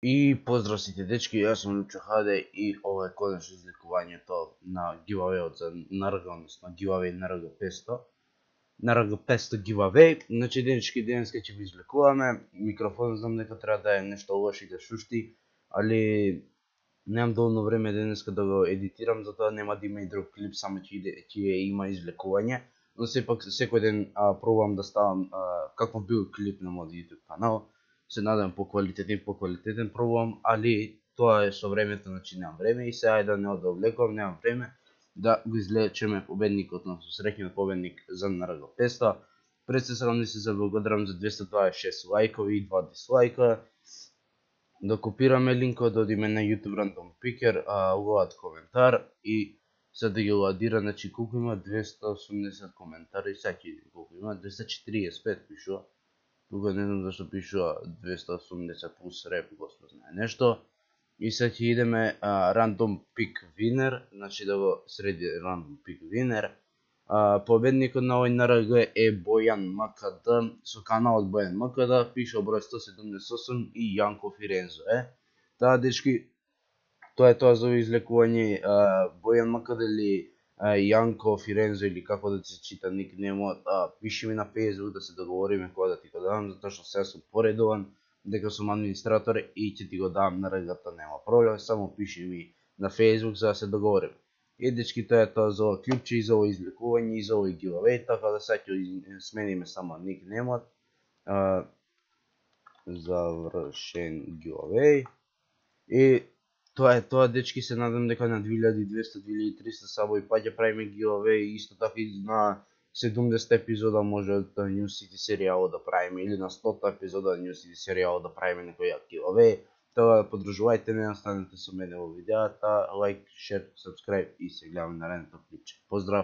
И поздрав сите дечки, јас сум Лучо Хаде и ова е конечно излекувањето на giveaway-от за НРГ, односно giveaway НРГ 500. НРГ 500 giveaway, значи денечки денеска ќе го излекуваме. Микрофон знам дека треба да е нешто лош и да шушти, али немам доволно време денеска да го едитирам, затоа нема да има и друг клип, само ќе има излекување. Но сепак секој ден пробувам да ставам каков бил клип на мојот YouTube канал. Се надам поквалитетен пробувам, али тоа е со времето, значи немам време и сега да не одвлекувам, немам време да го излечеме победникот, односно среќниот победник за НРГ 500. Пред се срамно се заблагодарам за 226 лајкови и 2 дислајка. Да копираме линкот, да одиме на YouTube Random Picker, лоад коментар и се да ги ладира, значи колку има 280 коментари, сега ќе видим колку има, 245 пишува. Тука не знам зашто пишува 280 плюс реп, Господ знае нешто. И сега ќе идеме Random Pick Winner, значи да го среди Random Pick Winner. Победникот на овој НРГ е Бојан МКД, со каналот Бојан МКД, пишува број 178 и Јанко Фирензо е. Таа дечки, тоа е тоа за излекување. Бојан МКД или Јанко Фирензо или како да се чита никнемот, пиши ми на Facebook да се договориме кога да ти го дадам, затоа што сега сум поредован, дека сум администратор и ќе ти го дадам НРГ-то, нема проблем, само пиши ми на Facebook за да се договориме. И дечки, тоа е тоа за ова клипче и за ова излекување и за овој giveaway, така да сега ќе смениме само никнемот. Завршен giveaway. И тоа е тоа, дечки, се надам дека на 2200-2300 сабови па ќе правиме giveaway, исто така и на 70 епизода може од New City серијалот да правиме, или на 100 епизода од New City серијалот да правиме некој giveaway. Тоа подржувајте ме, останете со мене во видеата, лайк, шер, сабскрајб и се гледаме на наредното клипче. Поздрав!